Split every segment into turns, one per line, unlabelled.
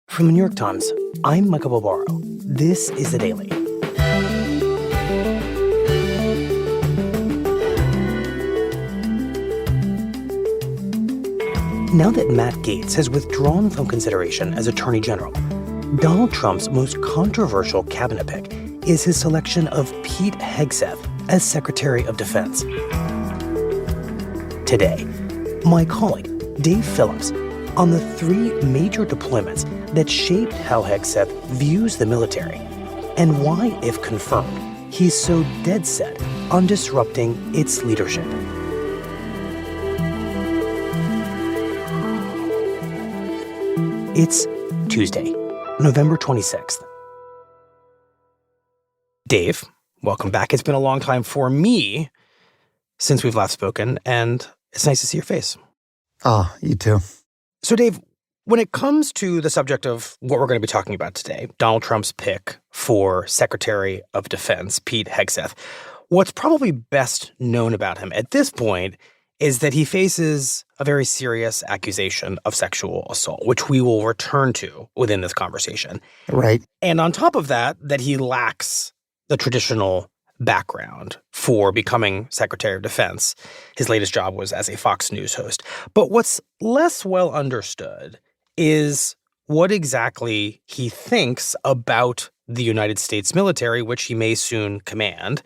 From the New York Times, I'm Michael Barbaro. This is The Daily. Now that Matt Gaetz has withdrawn from consideration as Attorney General, Donald Trump's most controversial cabinet pick is his selection of Pete Hegseth as Secretary of Defense. Today, my colleague, Dave Phillips, on the three major deployments that shaped how Hegseth views the military and why, if confirmed, he's so dead set on disrupting its leadership. It's Tuesday, November 26th. Dave, welcome back. It's been a long time for me since we've last spoken, and it's nice to see your face.
Oh, you too.
So, Dave, when it comes to the subject of what we're going to be talking about today, Donald Trump's pick for Secretary of Defense, Pete Hegseth, what's probably best known about him at this point is that he faces a very serious accusation of sexual assault, which we will return to within this conversation.
Right.
And on top of that, that he lacks the traditional background for becoming Secretary of Defense. His latest job was as a Fox News host. But what's less well understood is what exactly he thinks about the United States military, which he may soon command,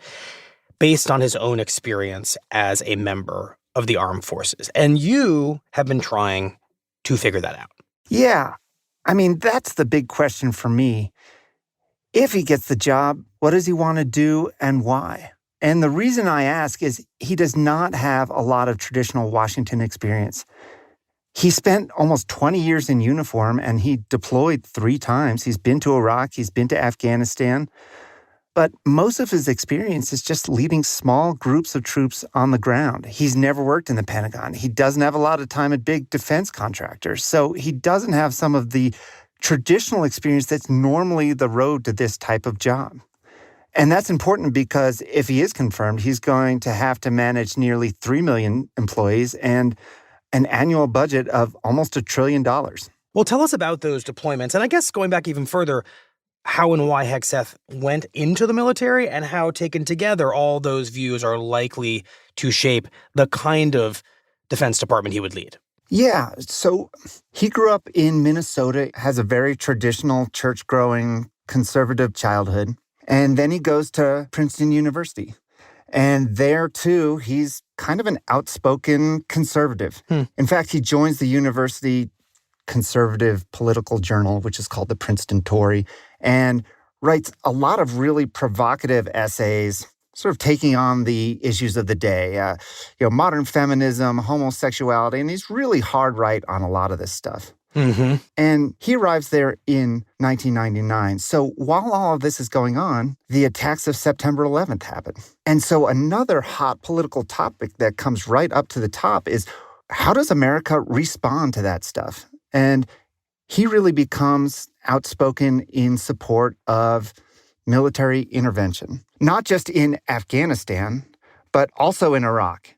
based on his own experience as a member of the armed forces. And you have been trying to figure that out.
Yeah. I mean, that's the big question for me. If he gets the job, what does he want to do and why? And the reason I ask is he does not have a lot of traditional Washington experience. He spent almost 20 years in uniform and he deployed 3 times. He's been to Iraq, he's been to Afghanistan. But most of his experience is just leading small groups of troops on the ground. He's never worked in the Pentagon. He doesn't have a lot of time at big defense contractors. So he doesn't have some of the traditional experience that's normally the road to this type of job. And that's important because if he is confirmed, he's going to have to manage nearly 3 million employees and an annual budget of almost $1 trillion.
Well, tell us about those deployments. And I guess going back even further, how and why Hegseth went into the military and how, taken together, all those views are likely to shape the kind of Defense Department he would lead.
Yeah, so he grew up in Minnesota, has a very traditional church-growing conservative childhood, and then he goes to Princeton University. And there, too, he's kind of an outspoken conservative. In fact, he joins the university conservative political journal, which is called the Princeton Tory, and writes a lot of really provocative essays, sort of taking on the issues of the day, modern feminism, homosexuality, and he's really hard right on a lot of this stuff.
Mm-hmm.
And he arrives there in 1999. So while all of this is going on, the attacks of September 11th happen. And so another hot political topic that comes right up to the top is, how does America respond to that stuff? And he really becomes outspoken in support of military intervention, not just in Afghanistan, but also in Iraq.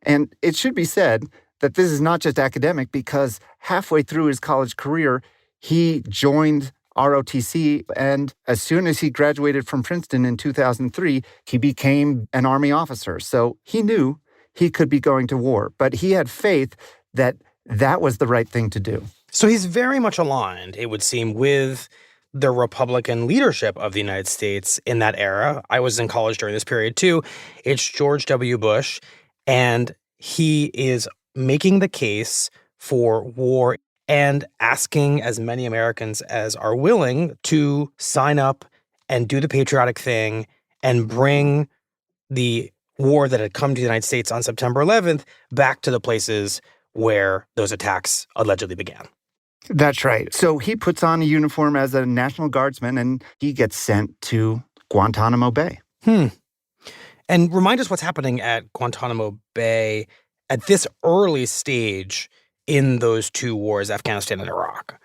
And it should be said that this is not just academic, because halfway through his college career, he joined ROTC, and as soon as he graduated from Princeton in 2003, he became an Army officer. So he knew he could be going to war, but he had faith that that was the right thing to do.
So he's very much aligned, it would seem, with the Republican leadership of the United States in that era. I was in college during this period, too. It's George W. Bush, and he is making the case for war and asking as many Americans as are willing to sign up and do the patriotic thing and bring the war that had come to the United States on September 11th back to the places where those attacks allegedly began.
That's right. So he puts on a uniform as a National Guardsman and he gets sent to Guantanamo Bay.
And remind us what's happening at Guantanamo Bay at this early stage in those 2 wars, Afghanistan and Iraq.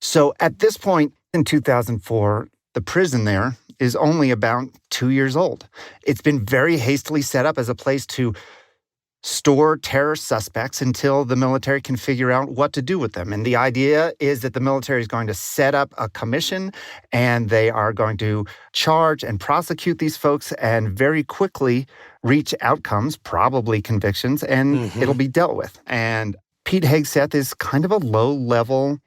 So at this point in 2004, the prison there is only about 2 years old. It's been very hastily set up as a place to store terrorist suspects until the military can figure out what to do with them. And the idea is that the military is going to set up a commission and they are going to charge and prosecute these folks and very quickly reach outcomes, probably convictions, and it'll be dealt with. And Pete Hegseth is kind of a low-level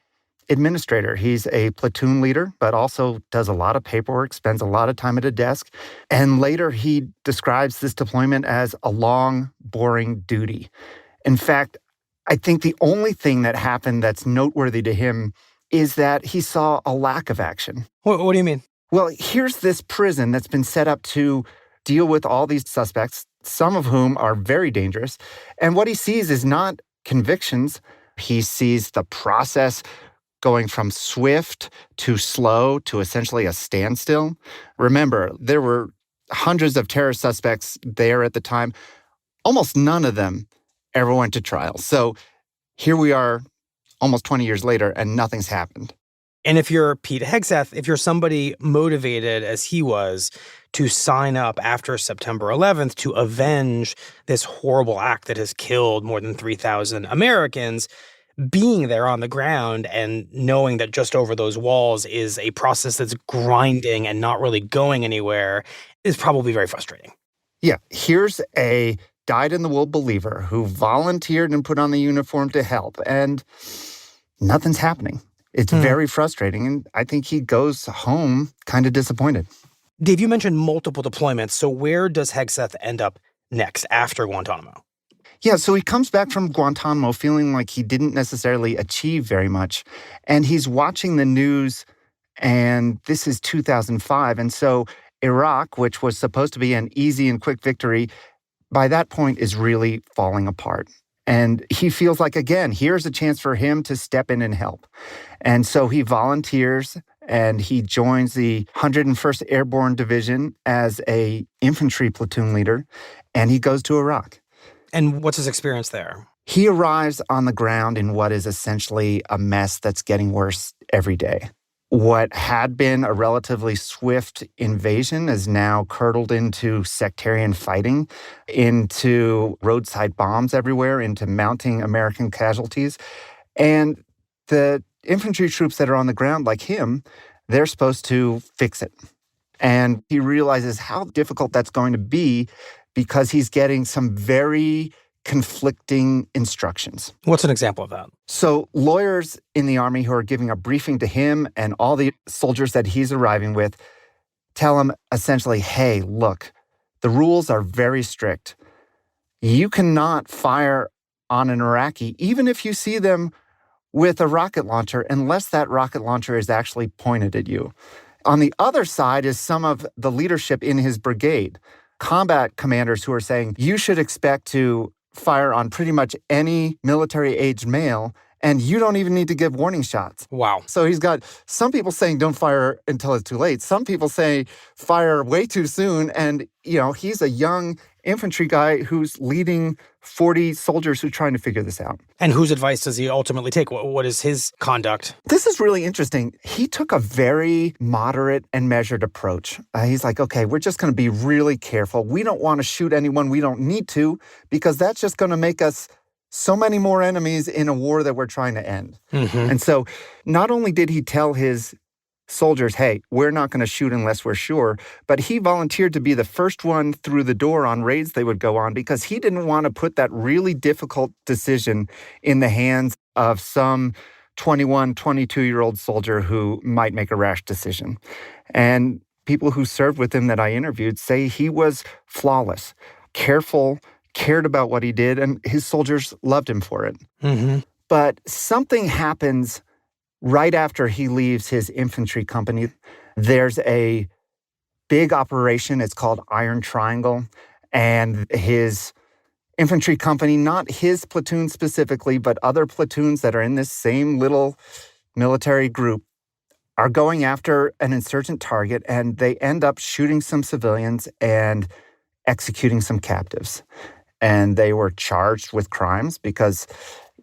administrator. He's a platoon leader, but also does a lot of paperwork, spends a lot of time at a desk. And later he describes this deployment as a long, boring duty. In fact, I think the only thing that happened that's noteworthy to him is that he saw a lack of action.
What do you mean?
Well, here's this prison that's been set up to deal with all these suspects, some of whom are very dangerous. And what he sees is not convictions. He sees the process going from swift to slow to essentially a standstill. Remember, there were hundreds of terror suspects there at the time. Almost none of them ever went to trial. So here we are almost 20 years later and nothing's happened.
And if you're Pete Hegseth, if you're somebody motivated as he was to sign up after September 11th to avenge this horrible act that has killed more than 3,000 Americans, being there on the ground and knowing that just over those walls is a process that's grinding and not really going anywhere is probably very frustrating.
Yeah, here's a dyed-in-the-wool believer who volunteered and put on the uniform to help, and nothing's happening. It's very frustrating, and I think he goes home kind of disappointed.
Dave, you mentioned multiple deployments, so where does Hegseth end up next after Guantanamo?
Yeah, so he comes back from Guantanamo feeling like he didn't necessarily achieve very much. And he's watching the news, and this is 2005. And so Iraq, which was supposed to be an easy and quick victory, by that point is really falling apart. And he feels like, again, here's a chance for him to step in and help. And so he volunteers and he joins the 101st Airborne Division as a infantry platoon leader, and he goes to Iraq.
And what's his experience there?
He arrives on the ground in what is essentially a mess that's getting worse every day. What had been a relatively swift invasion is now curdled into sectarian fighting, into roadside bombs everywhere, into mounting American casualties. And the infantry troops that are on the ground, like him, they're supposed to fix it. And he realizes how difficult that's going to be because he's getting some very conflicting instructions.
What's an example of that?
So lawyers in the Army who are giving a briefing to him and all the soldiers that he's arriving with tell him essentially, hey, look, the rules are very strict. You cannot fire on an Iraqi, even if you see them with a rocket launcher, unless that rocket launcher is actually pointed at you. On the other side is some of the leadership in his brigade, combat commanders who are saying, you should expect to fire on pretty much any military-aged male, and you don't even need to give warning shots.
Wow.
So he's got some people saying don't fire until it's too late. Some people say fire way too soon. And, he's a young infantry guy who's leading 40 soldiers who are trying to figure this out.
And whose advice does he ultimately take? What is his conduct?
This is really interesting. He took a very moderate and measured approach. He's like, okay, we're just going to be really careful. We don't want to shoot anyone we don't need to, because that's just going to make us so many more enemies in a war that we're trying to end. And so not only did he tell his soldiers, hey, we're not going to shoot unless we're sure, but he volunteered to be the first one through the door on raids they would go on because he didn't want to put that really difficult decision in the hands of some 21, 22-year-old soldier who might make a rash decision. And people who served with him that I interviewed say he was flawless, careful, cared about what he did, and his soldiers loved him for it. But something happens right after he leaves his infantry company. There's a big operation. It's called Iron Triangle. And his infantry company, not his platoon specifically, but other platoons that are in this same little military group, are going after an insurgent target, and they end up shooting some civilians and executing some captives. And they were charged with crimes because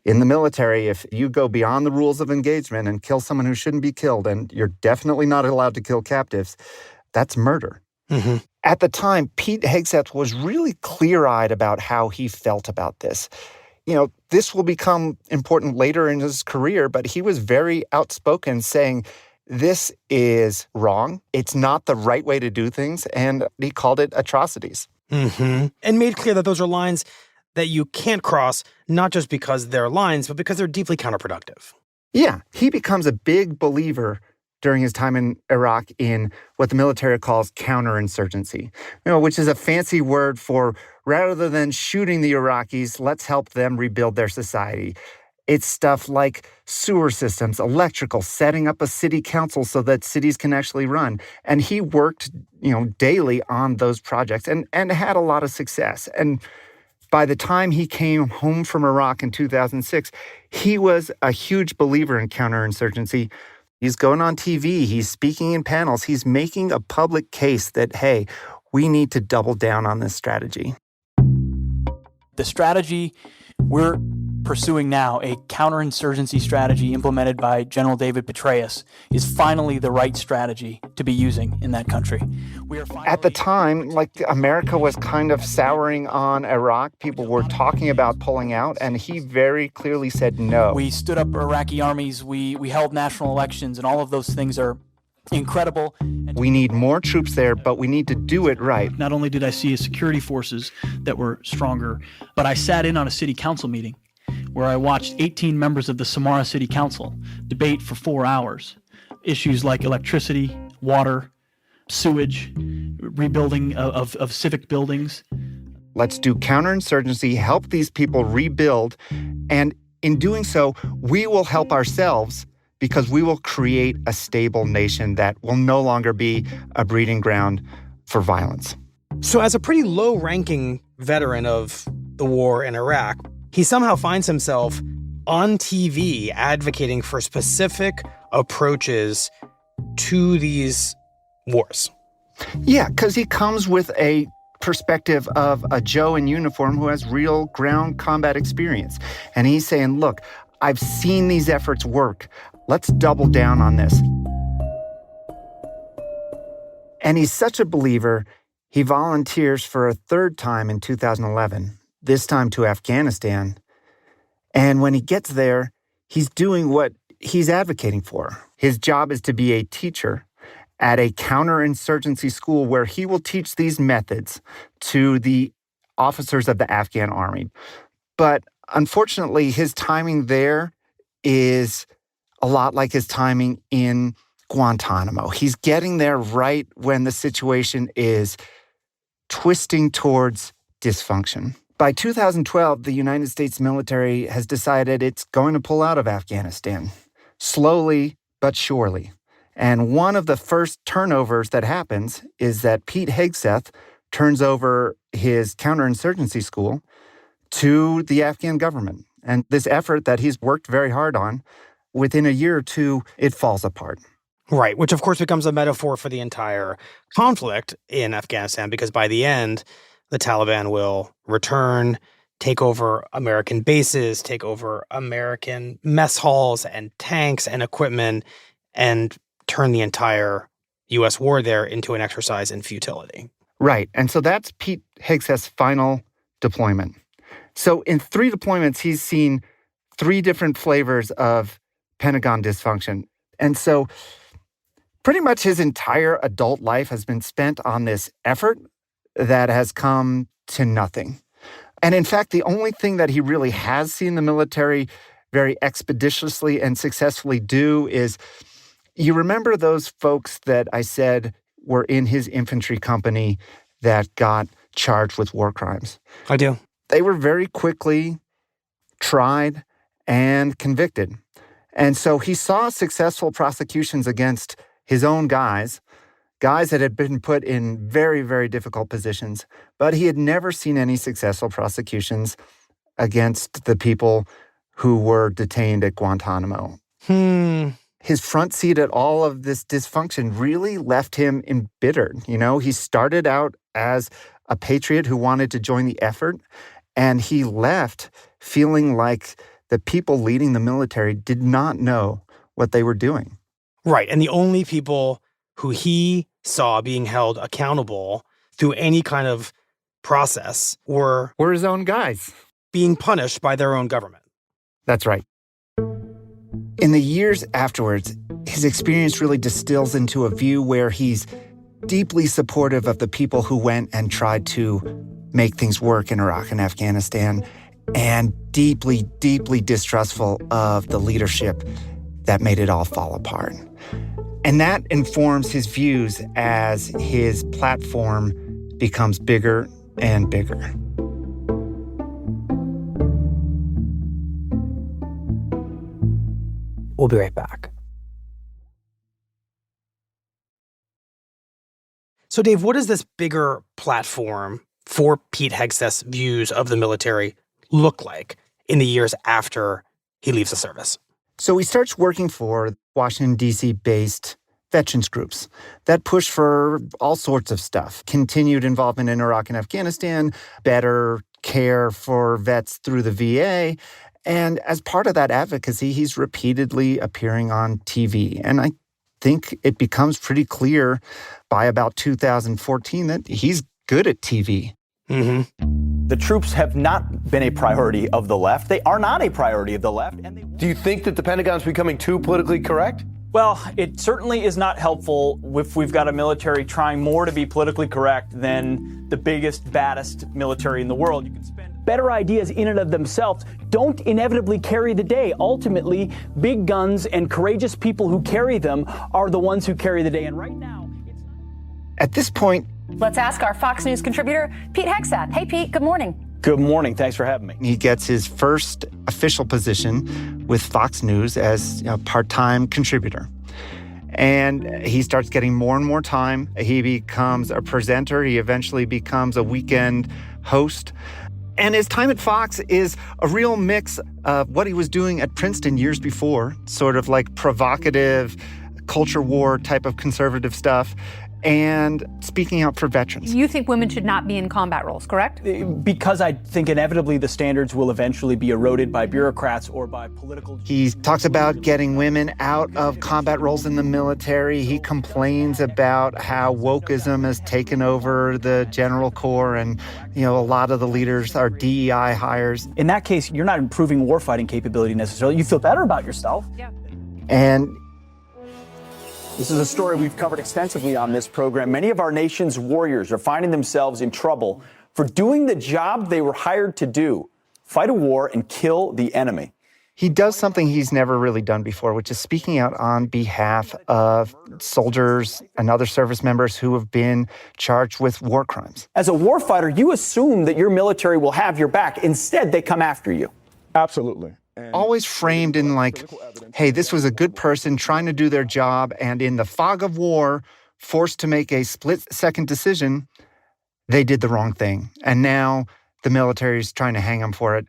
in the military, if you go beyond the rules of engagement and kill someone who shouldn't be killed, and you're definitely not allowed to kill captives, that's murder.
Hmm.
At the time, Pete Hegseth was really clear-eyed about how he felt about this. This will become important later in his career, but he was very outspoken saying, this is wrong. It's not the right way to do things. And he called it atrocities.
Mm-hmm. And made clear that those are lines that you can't cross, not just because they're lines, but because they're deeply counterproductive.
Yeah, he becomes a big believer during his time in Iraq in what the military calls counterinsurgency, which is a fancy word for rather than shooting the Iraqis, let's help them rebuild their society. It's stuff like sewer systems, electrical, setting up a city council so that cities can actually run. And he worked, daily on those projects and had a lot of success. And by the time he came home from Iraq in 2006, he was a huge believer in counterinsurgency. He's going on TV, he's speaking in panels, he's making a public case that, hey, we need to double down on this strategy.
The strategy we're pursuing now, a counterinsurgency strategy implemented by General David Petraeus, is finally the right strategy to be using in that country.
At the time, America was kind of souring on Iraq. People were talking about pulling out, and he very clearly said no.
We stood up Iraqi armies, we held national elections, and all of those things are incredible.
We need more troops there, but we need to do it right.
Not only did I see security forces that were stronger, but I sat in on a city council meeting where I watched 18 members of the Samara City Council debate for 4 hours issues like electricity, water, sewage, rebuilding of civic buildings.
Let's do counterinsurgency, help these people rebuild, and in doing so, we will help ourselves because we will create a stable nation that will no longer be a breeding ground for violence.
So as a pretty low-ranking veteran of the war in Iraq, he somehow finds himself on TV advocating for specific approaches to these wars.
Yeah, because he comes with a perspective of a Joe in uniform who has real ground combat experience. And he's saying, look, I've seen these efforts work. Let's double down on this. And he's such a believer, he volunteers for a third time in 2011, this time to Afghanistan. And when he gets there, he's doing what he's advocating for. His job is to be a teacher at a counterinsurgency school where he will teach these methods to the officers of the Afghan army. But unfortunately, his timing there is a lot like his timing in Guantanamo. He's getting there right when the situation is twisting towards dysfunction. By 2012, the United States military has decided it's going to pull out of Afghanistan, slowly but surely. And one of the first turnovers that happens is that Pete Hegseth turns over his counterinsurgency school to the Afghan government. And this effort that he's worked very hard on, within a year or two, it falls apart.
Right, which of course becomes a metaphor for the entire conflict in Afghanistan, because by the end, the Taliban will return, take over American bases, take over American mess halls and tanks and equipment, and turn the entire U.S. war there into an exercise in futility.
Right, and so that's Pete Hegseth's final deployment. So in 3 deployments, he's seen 3 different flavors of Pentagon dysfunction. And so pretty much his entire adult life has been spent on this effort that has come to nothing. And in fact, the only thing that he really has seen the military very expeditiously and successfully do is, you remember those folks that I said were in his infantry company that got charged with war crimes?
I do.
They were very quickly tried and convicted. And so he saw successful prosecutions against his own guys that had been put in very, very difficult positions, but he had never seen any successful prosecutions against the people who were detained at Guantanamo. His front seat at all of this dysfunction really left him embittered. He started out as a patriot who wanted to join the effort, and he left feeling like the people leading the military did not know what they were doing.
Right, and the only people who he saw being held accountable through any kind of process were
his own guys.
being punished by their own government.
That's right. In the years afterwards, his experience really distills into a view where he's deeply supportive of the people who went and tried to make things work in Iraq and Afghanistan, and deeply, deeply distrustful of the leadership that made it all fall apart. And that informs his views as his platform becomes bigger and bigger.
We'll be right back. So, Dave, what does this bigger platform for Pete Hegseth's views of the military look like in the years after he leaves the service?
So he starts working for Washington, D.C.-based veterans groups that push for all sorts of stuff. Continued involvement in Iraq and Afghanistan, better care for vets through the VA. And as part of that advocacy, he's repeatedly appearing on TV. And I think it becomes pretty clear by about 2014 that he's good at TV.
Mm-hmm.
The troops have not been a priority of the left. They are not a priority of the left.
Do you think that the Pentagon's becoming too politically correct?
Well, it certainly is not helpful if we've got a military trying more to be politically correct than the biggest, baddest military in the world. You can spend better ideas in and of themselves don't inevitably carry the day. Ultimately, big guns and courageous people who carry them are the ones who carry the day. And right now,
At this point,
let's ask our Fox News contributor, Pete Hegseth. Hey, Pete, good morning.
Good morning. Thanks for having me.
he gets his first official position with Fox News as a part-time contributor. And he starts getting more and more time. He becomes a presenter. He eventually becomes a weekend host. And his time at Fox is a real mix of what he was doing at Princeton years before, sort of like provocative culture war type of conservative stuff, and speaking out for veterans.
You think women should not be in combat roles, correct?
because I think inevitably the standards will eventually be eroded by bureaucrats or by political...
He talks about getting women out of combat roles in the military. He complains about how wokeism has taken over the General Corps, and, a lot of the leaders are DEI hires.
In that case, you're not improving warfighting capability necessarily. You feel better about yourself.
Yeah.
And
This is a story we've covered extensively on this program. Many of our nation's warriors are finding themselves in trouble for doing the job they were hired to do, fight a war and kill the enemy.
he does something he's never really done before, which is speaking out on behalf of soldiers and other service members who have been charged with war crimes.
As a warfighter, you assume that your military will have your back. Instead, they come after you.
Absolutely.
Always framed in like, hey, this was a good person trying to do their job, and in the fog of war, forced to make a split-second decision, they did the wrong thing. And now the military is trying to hang them for it,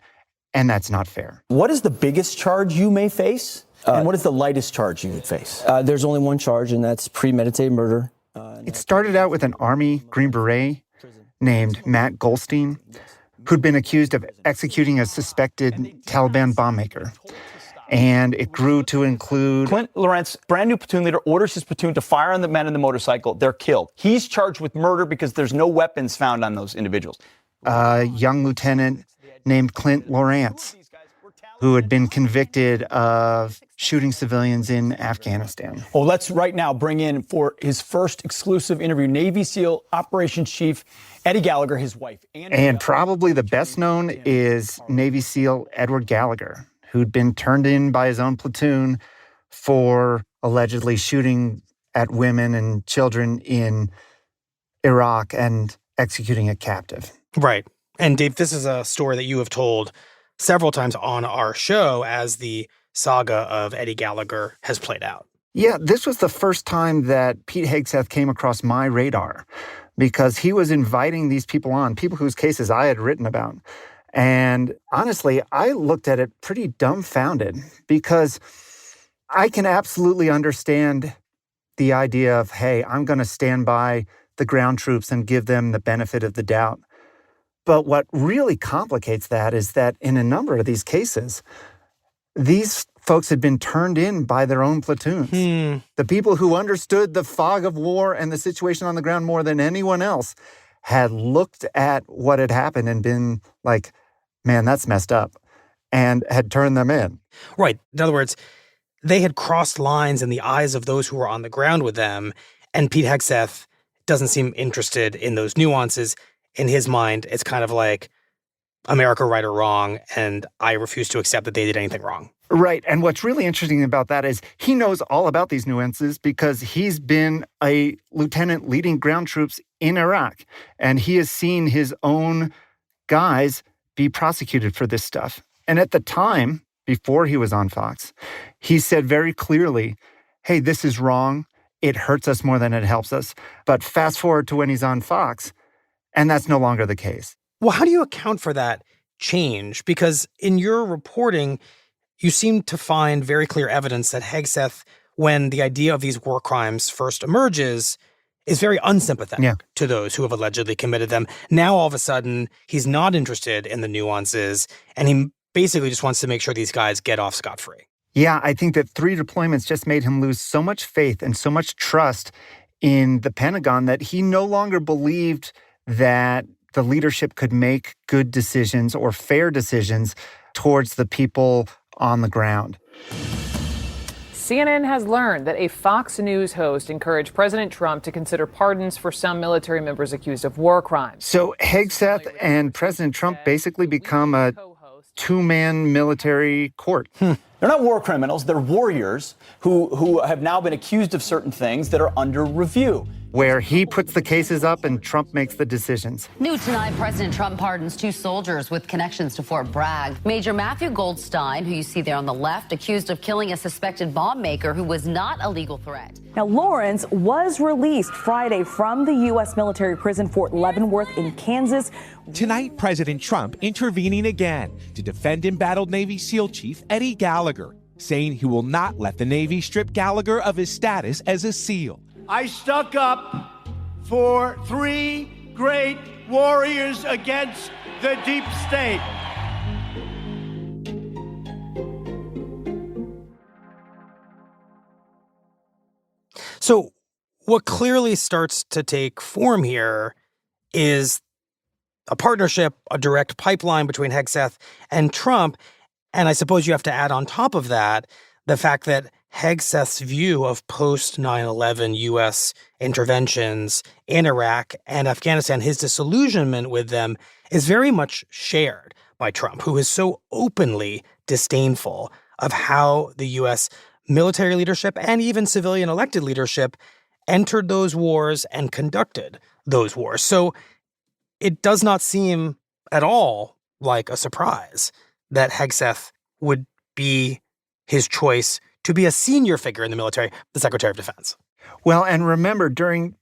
and that's not fair.
What is the biggest charge you may face? And what is the lightest charge you would face?
There's only one charge, and that's premeditated murder.
It started out with an Army Green Beret named Matt Gaetz, who'd been accused of executing a suspected Taliban bomb maker. And it grew to include...
Clint Lawrence, brand new platoon leader, orders his platoon to fire on the men in the motorcycle. They're killed. He's charged with murder because there's no weapons found on those individuals.
A young lieutenant named Clint Lawrence, who had been convicted of shooting civilians in Afghanistan.
Well, let's right now bring in for his first exclusive interview, Navy SEAL Operations Chief Eddie Gallagher, his wife.
And probably the best known is Navy SEAL Edward Gallagher, who'd been turned in by his own platoon for allegedly shooting at women and children in Iraq and executing a captive.
Right. And Dave, this is a story that you have told several times on our show as the saga of Eddie Gallagher has played out.
Yeah, this was the first time that Pete Hegseth came across my radar, because he was inviting these people on, people whose cases I had written about. And honestly, I looked at it pretty dumbfounded, because I can absolutely understand the idea of, hey, I'm going to stand by the ground troops and give them the benefit of the doubt. But what really complicates that is that in a number of these cases, these folks had been turned in by their own platoons. The people who understood the fog of war and the situation on the ground more than anyone else had looked at what had happened and been like, man, that's messed up, and had turned them in.
Right. In other words, they had crossed lines in the eyes of those who were on the ground with them, and Pete Hegseth doesn't seem interested in those nuances. In his mind, it's kind of like, America right or wrong, and I refuse to accept that they did anything wrong.
Right. And what's really interesting about that is he knows all about these nuances because he's been a lieutenant leading ground troops in Iraq, and he has seen his own guys be prosecuted for this stuff. And at the time, before he was on Fox, he said very clearly, hey, this is wrong. It hurts us more than it helps us. But fast forward to when he's on Fox, and that's no longer the case.
Well, how do you account for that change? Because in your reporting, you seem to find very clear evidence that Hegseth, when the idea of these war crimes first emerges, is very unsympathetic to those who have allegedly committed them. Now, all of a sudden, he's not interested in the nuances, and he basically just wants to make sure these guys get off scot-free.
Yeah, I think that 3 deployments just made him lose so much faith and so much trust in the Pentagon that he no longer believed that the leadership could make good decisions or fair decisions towards the people on the ground.
CNN has learned that a Fox News host encouraged President Trump to consider pardons for some military members accused of war crimes.
So Hegseth and President Trump basically become a two-man military court.
They're not war criminals. They're warriors who have now been accused of certain things that are under review.
Where he puts the cases up and Trump makes the decisions.
New tonight, President Trump pardons 2 soldiers with connections to Fort Bragg. Major Matthew Goldstein, who you see there on the left, accused of killing a suspected bomb maker who was not a legal threat.
Now, Lawrence was released Friday from the U.S. military prison Fort Leavenworth in Kansas.
Tonight, President Trump intervening again to defend embattled Navy SEAL Chief Eddie Gallagher, saying he will not let the Navy strip Gallagher of his status as a SEAL.
I stuck up for 3 great warriors against the deep state.
So what clearly starts to take form here is a partnership, a direct pipeline between Hegseth and Trump. And I suppose you have to add on top of that the fact that Hegseth's view of post-9/11 U.S. interventions in Iraq and Afghanistan, his disillusionment with them, is very much shared by Trump, who is so openly disdainful of how the U.S. military leadership and even civilian elected leadership entered those wars and conducted those wars. So it does not seem at all like a surprise that Hegseth would be his choice to be a senior figure in the military, the Secretary of Defense.
Well, and remember, during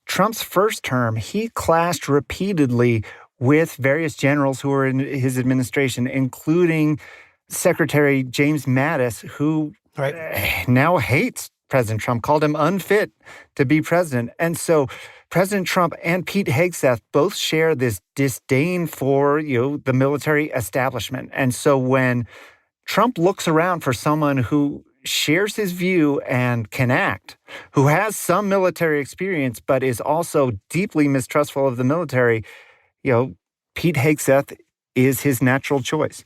Trump's first term, he clashed repeatedly with various generals who were in his administration, including Secretary James Mattis, who now hates President Trump, called him unfit to be president. And so President Trump and Pete Hegseth both share this disdain for, the military establishment. And so when Trump looks around for someone who shares his view and can act, who has some military experience, but is also deeply mistrustful of the military, Pete Hegseth is his natural choice.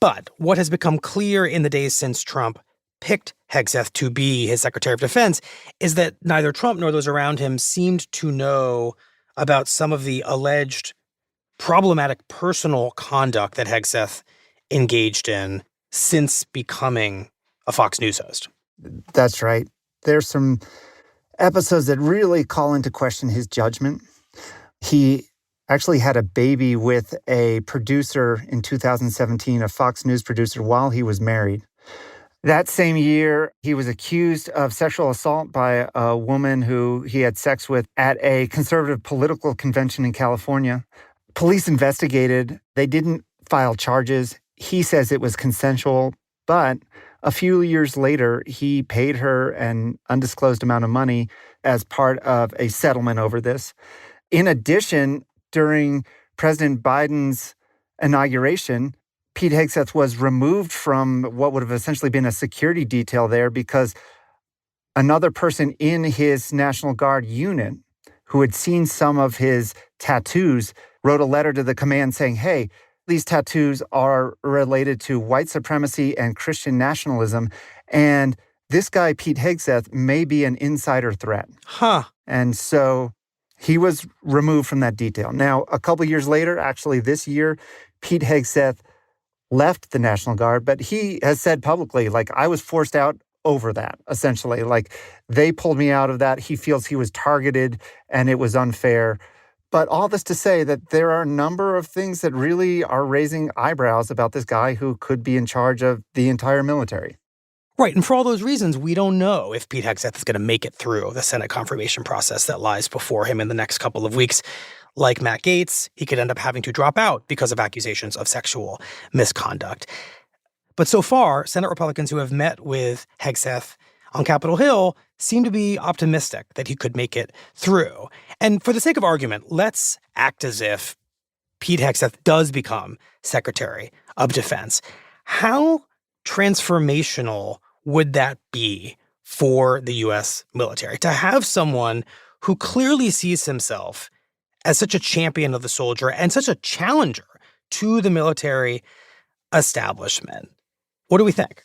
But what has become clear in the days since Trump picked Hegseth to be his Secretary of Defense is that neither Trump nor those around him seemed to know about some of the alleged problematic personal conduct that Hegseth engaged in since becoming a Fox News host.
That's right. There's some episodes that really call into question his judgment. He actually had a baby with a producer in 2017, a Fox News producer, while he was married. That same year, he was accused of sexual assault by a woman who he had sex with at a conservative political convention in California. Police investigated. They didn't file charges. He says it was consensual, but a few years later, he paid her an undisclosed amount of money as part of a settlement over this. In addition, during President Biden's inauguration, Pete Hegseth was removed from what would have essentially been a security detail there because another person in his National Guard unit who had seen some of his tattoos wrote a letter to the command saying, hey, these tattoos are related to white supremacy and Christian nationalism, and this guy, Pete Hegseth, may be an insider threat.
Huh.
And so he was removed from that detail. Now, a couple years later, actually this year, Pete Hegseth left the National Guard, but he has said publicly, like, I was forced out over that, essentially. Like, they pulled me out of that. He feels he was targeted and it was unfair. But all this to say that there are a number of things that really are raising eyebrows about this guy who could be in charge of the entire military.
Right, and for all those reasons, we don't know if Pete Hegseth is going to make it through the Senate confirmation process that lies before him in the next couple of weeks. Like Matt Gaetz, he could end up having to drop out because of accusations of sexual misconduct. But so far, Senate Republicans who have met with Hegseth on Capitol Hill seem to be optimistic that he could make it through. And for the sake of argument, let's act as if Pete Hegseth does become Secretary of Defense. How transformational would that be for the U.S. military to have someone who clearly sees himself as such a champion of the soldier and such a challenger to the military establishment? What do we think?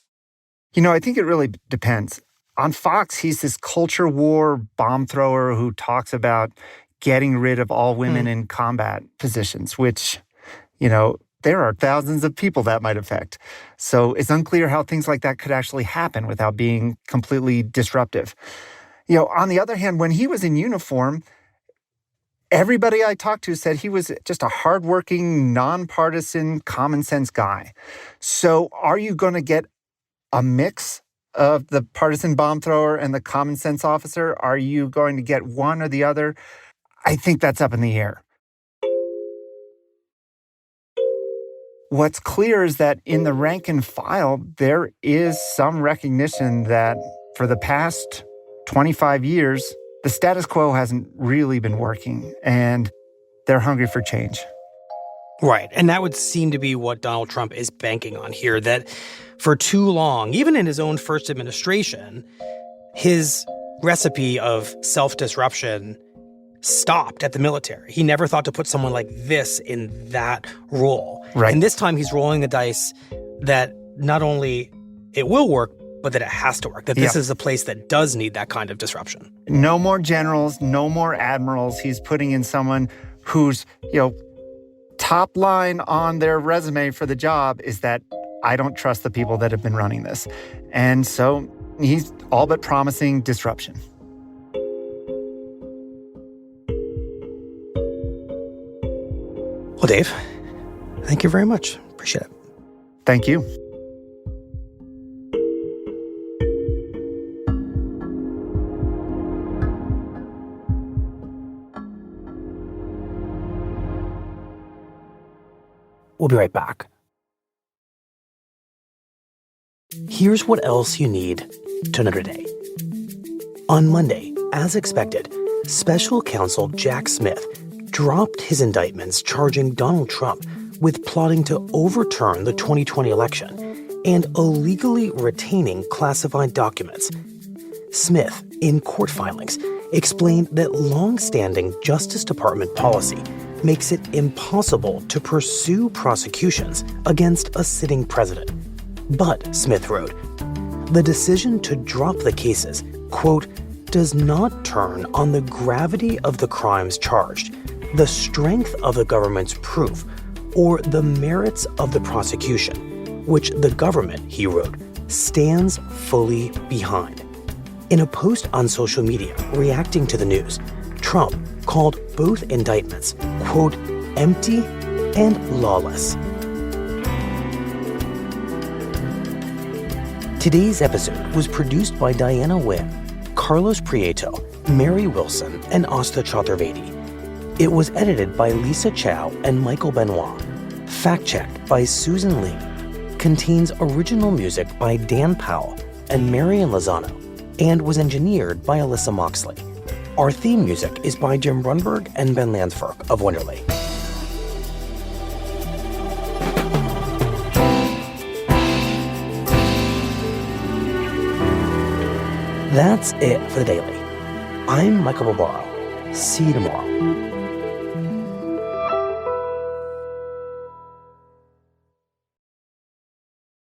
You know, I think it really depends. On Fox, he's this culture war bomb thrower who talks about getting rid of all women in combat positions, which, you know, there are thousands of people that might affect. So it's unclear how things like that could actually happen without being completely disruptive. You know, on the other hand, when he was in uniform, everybody I talked to said he was just a hardworking, nonpartisan, common sense guy. So are you going to get a mix of the partisan bomb thrower and the common sense officer? Are you going to get one or the other? I think that's up in the air. What's clear is that in the rank and file, there is some recognition that for the past 25 years, the status quo hasn't really been working, and they're hungry for change.
Right. And that would seem to be what Donald Trump is banking on here, that for too long, even in his own first administration, his recipe of self-disruption stopped at the military. He never thought to put someone like this in that role.
Right.
And this time he's rolling the dice that not only it will work, but that it has to work, that this is a place that does need that kind of disruption.
No more generals, no more admirals. He's putting in someone who's, you know, top line on their resume for the job is that I don't trust the people that have been running this. And so he's all but promising disruption.
Well, Dave, thank you very much. Appreciate it.
Thank you.
We'll be right back. Here's what else you need to know today. On Monday, as expected, special counsel Jack Smith dropped his indictments charging Donald Trump with plotting to overturn the 2020 election and illegally retaining classified documents. Smith, in court filings, explained that long-standing Justice Department policy makes it impossible to pursue prosecutions against a sitting president. But, Smith wrote, the decision to drop the cases, quote, does not turn on the gravity of the crimes charged, the strength of the government's proof, or the merits of the prosecution, which the government, he wrote, stands fully behind. In a post on social media reacting to the news, Trump called both indictments, quote, empty and lawless. Today's episode was produced by Diana Wynn, Carlos Prieto, Mary Wilson, and Asta Chaturvedi. It was edited by Lisa Chow and Michael Benoit. Fact-checked by Susan Lee. Contains original music by Dan Powell and Marian Lozano, and was engineered by Alyssa Moxley. Our theme music is by Jim Brunberg and Ben Landsberg of Wonderly. That's it for the Daily. I'm Michael Barbaro. See you tomorrow.